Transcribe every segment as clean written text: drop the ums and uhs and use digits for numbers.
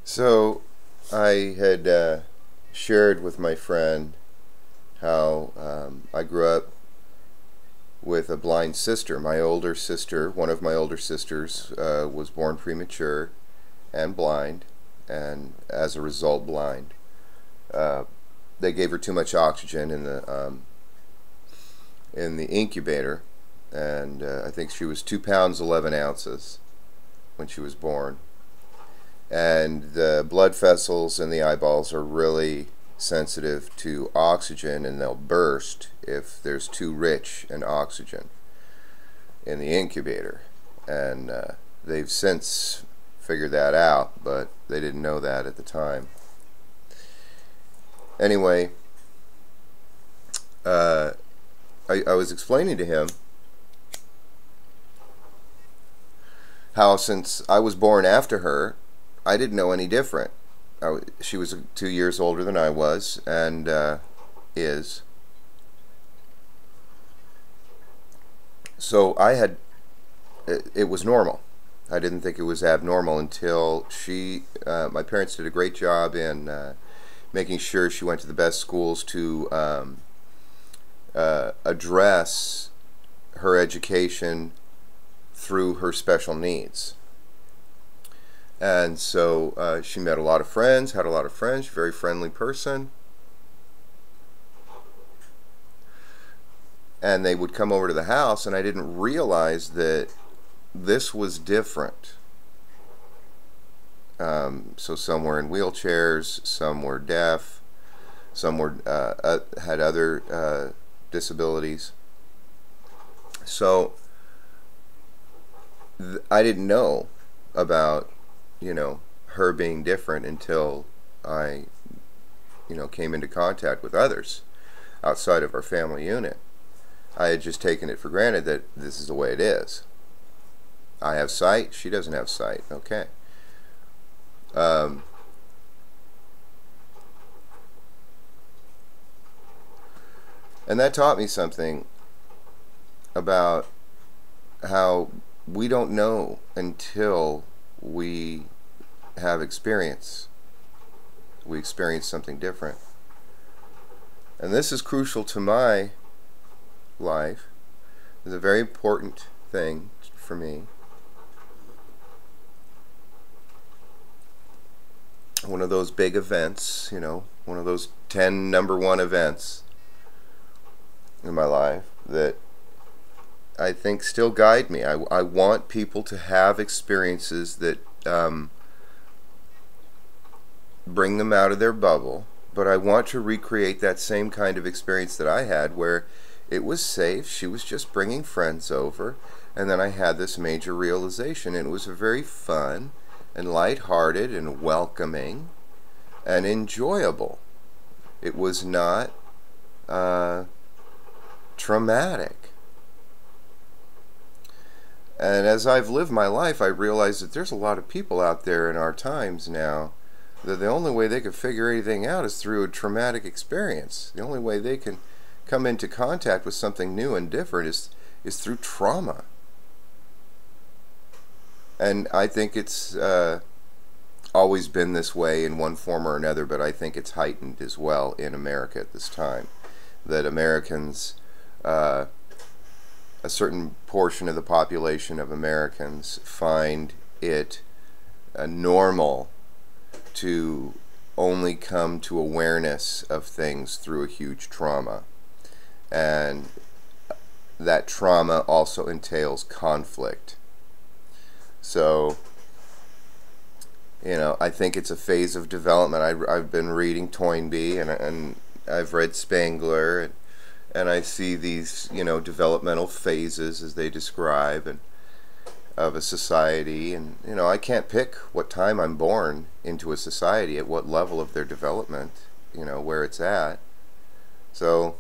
So I had shared with my friend how I grew up with a blind sister. My older sister, one of my older sisters, was born premature and blind, and as a result blind. Uh, they gave her too much oxygen in the incubator, and I think she was 2 pounds 11 ounces when she was born. And the blood vessels in the eyeballs are really sensitive to oxygen, and they'll burst if there's too rich in oxygen in the incubator. And they've since figured that out, but they didn't know that at the time. Anyway, I was explaining to him how, since I was born after her, I didn't know any different. She was 2 years older than I was, and is. So it was normal. I didn't think it was abnormal until my parents did a great job in making sure she went to the best schools to address her education through her special needs. And so she met a lot of friends, had a lot of friends, very friendly person. And they would come over to the house, and I didn't realize that this was different. So some were in wheelchairs, some were deaf, some were had other disabilities. So I didn't know about her being different until I came into contact with others outside of our family unit. I had just taken it for granted that this is the way it is. I have sight, she doesn't have sight. Okay. And that taught me something about how we don't know until we have experience. We experience something different. And this is crucial to my life. It's a very important thing for me. One of those big events, one of those 10 #1 events in my life that I think still guide me. I want people to have experiences that bring them out of their bubble, but I want to recreate that same kind of experience that I had, where it was safe, she was just bringing friends over, and then I had this major realization, and it was very fun and lighthearted and welcoming and enjoyable. It was not traumatic. And as I've lived my life, I realize that there's a lot of people out there in our times now that the only way they can figure anything out is through a traumatic experience. The only way they can come into contact with something new and different is through trauma. And I think it's always been this way in one form or another, but I think it's heightened as well in America at this time. That Americans, a certain portion of the population of Americans, find it normal to only come to awareness of things through a huge trauma. And that trauma also entails conflict. So, I think it's a phase of development. I've been reading Toynbee, and I've read Spangler, and I see these, developmental phases as they describe, and of a society, and I can't pick what time I'm born into a society, at what level of their development, where it's at. So,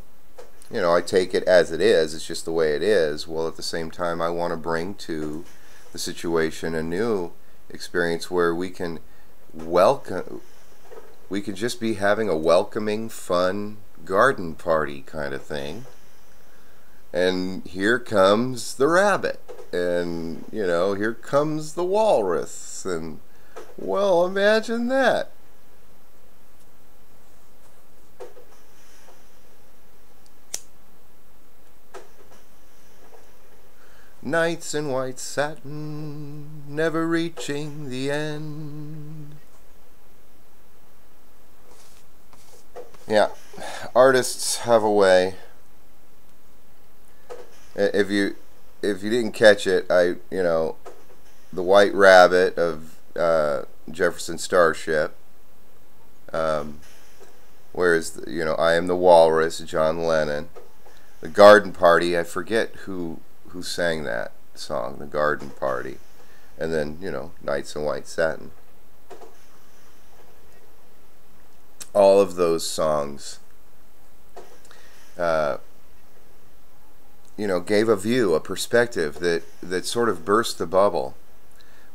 I take it as it is. It's just the way it is. Well, at the same time, I want to bring to the situation a new experience where we can just be having a welcoming, fun garden party kind of thing. And here comes the rabbit, and here comes the walrus, and Well, imagine that. Nights in white satin, never reaching the end. Yeah, artists have a way. If you didn't catch it, the White Rabbit of Jefferson Starship. Whereas I Am the Walrus, John Lennon. The Garden Party, I forget who sang that song, The Garden Party. And then, Nights in White Satin. All of those songs, gave a view, a perspective that sort of burst the bubble.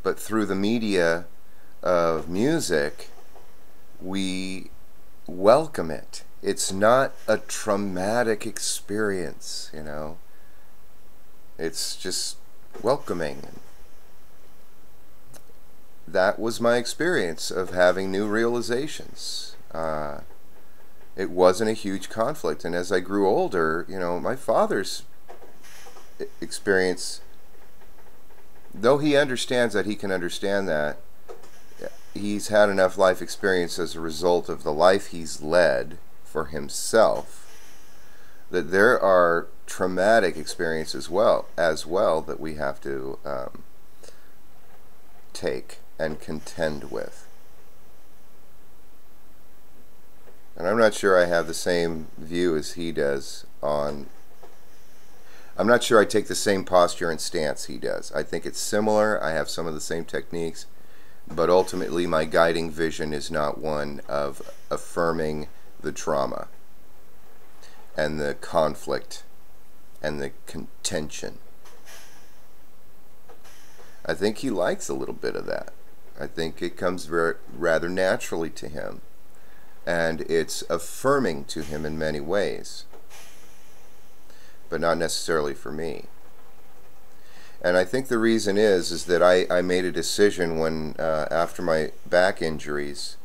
But through the media of music, we welcome it. It's not a traumatic experience, It's just welcoming. That was my experience of having new realizations. It wasn't a huge conflict. And as I grew older, my father's experience, though he understands that he can understand that, he's had enough life experience as a result of the life he's led for himself, that there are traumatic experiences as well that we have to take and contend with. And I'm not sure I have the same view as he does on... I'm not sure I take the same posture and stance he does. I think it's similar. I have some of the same techniques. But ultimately, my guiding vision is not one of affirming the trauma and the conflict and the contention. I think he likes a little bit of that. I think it comes rather naturally to him. And it's affirming to him in many ways. But not necessarily for me. And I think the reason is that I made a decision when, after my back injuries,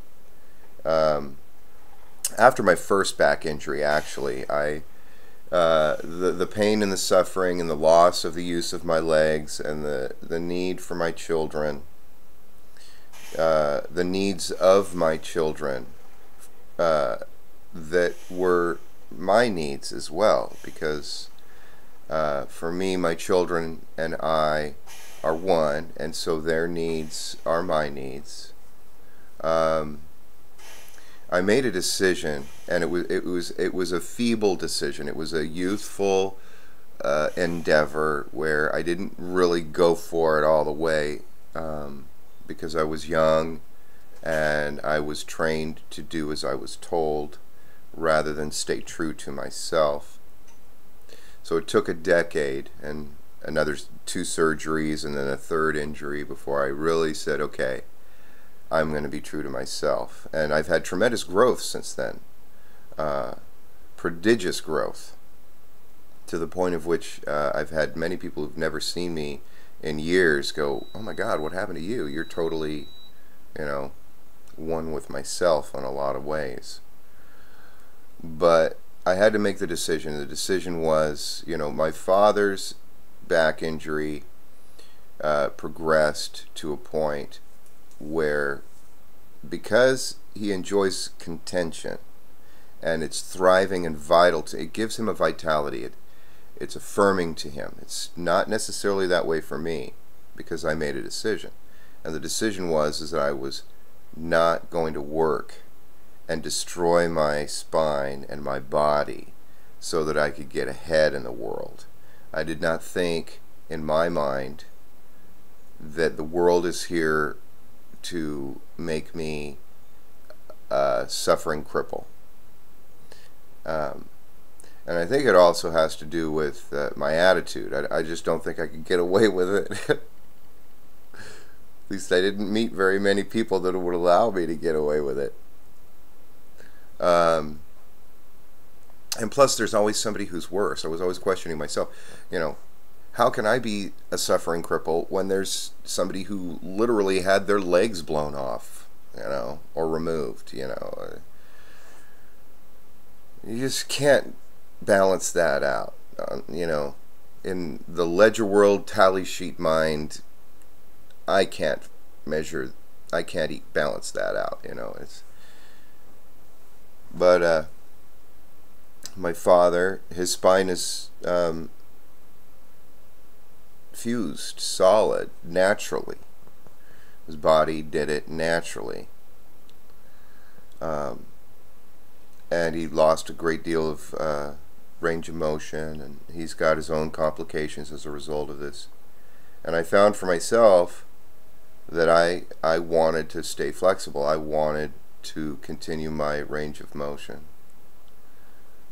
after my first back injury actually, the pain and the suffering and the loss of the use of my legs and the need for my children, the needs of my children, that were my needs as well, because for me, my children and I are one, and so their needs are my needs. I made a decision, and it was a feeble decision. It was a youthful endeavor where I didn't really go for it all the way, because I was young and I was trained to do as I was told rather than stay true to myself. So it took a decade and another 2 surgeries and then a 3rd injury before I really said, okay, I'm going to be true to myself. And I've had tremendous growth since then. Prodigious growth. To the point of which I've had many people who've never seen me in years go, oh my God, what happened to you? You're totally, one with myself in a lot of ways. But I had to make the decision. The decision was, my father's back injury progressed to a point where, because he enjoys contention and it's thriving and vital it gives him a vitality. It's affirming to him. It's not necessarily that way for me, because I made a decision. And the decision was that I was not going to work and destroy my spine and my body so that I could get ahead in the world. I did not think in my mind that the world is here to make me a suffering cripple. And I think it also has to do with my attitude. I just don't think I could get away with it. At least I didn't meet very many people that would allow me to get away with it. And plus, there's always somebody who's worse. I was always questioning myself, how can I be a suffering cripple when there's somebody who literally had their legs blown off, or removed, You just can't balance that out, In the ledger world, tally sheet mind, I can't balance that out, But my father, his spine is fused, solid, naturally. His body did it naturally. And he lost a great deal of range of motion, and he's got his own complications as a result of this. And I found for myself that I wanted to stay flexible. I wanted to continue my range of motion.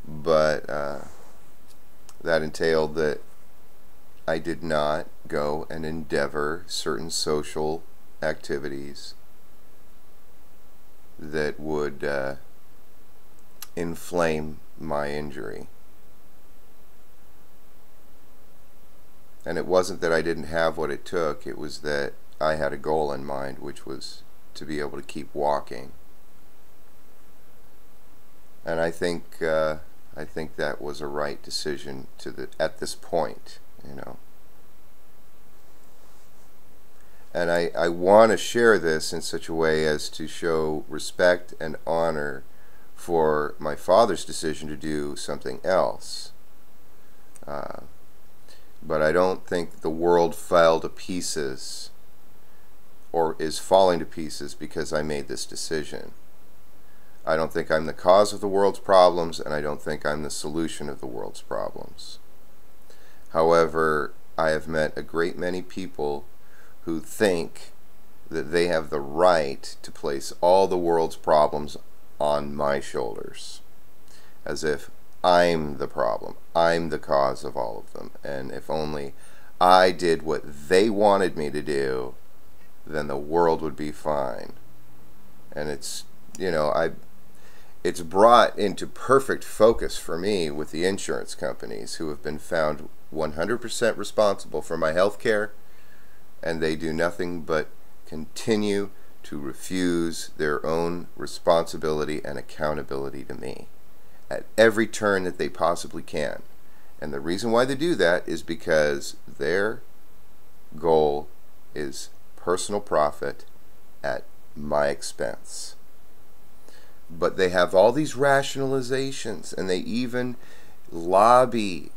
But that entailed that I did not go and endeavor certain social activities that would inflame my injury. And it wasn't that I didn't have what it took, it was that I had a goal in mind, which was to be able to keep walking. And I think that was a right decision at this point, And I want to share this in such a way as to show respect and honor for my father's decision to do something else. But I don't think the world fell to pieces or is falling to pieces because I made this decision. I don't think I'm the cause of the world's problems, and I don't think I'm the solution of the world's problems. However, I have met a great many people who think that they have the right to place all the world's problems on my shoulders, as if I'm the problem, I'm the cause of all of them, and if only I did what they wanted me to do, then the world would be fine. And it's brought into perfect focus for me with the insurance companies, who have been found 100% responsible for my health care, and they do nothing but continue to refuse their own responsibility and accountability to me at every turn that they possibly can. And the reason why they do that is because their goal is personal profit at my expense. But they have all these rationalizations, and they even lobby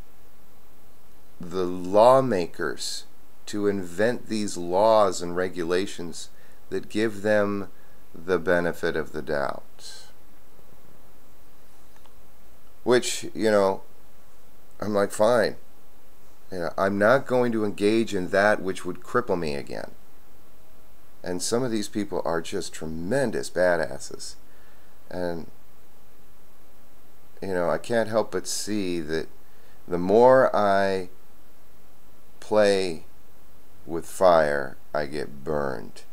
the lawmakers to invent these laws and regulations that give them the benefit of the doubt. Which, I'm like, fine. I'm not going to engage in that which would cripple me again. And some of these people are just tremendous badasses. And, I can't help but see that the more I play with fire, I get burned.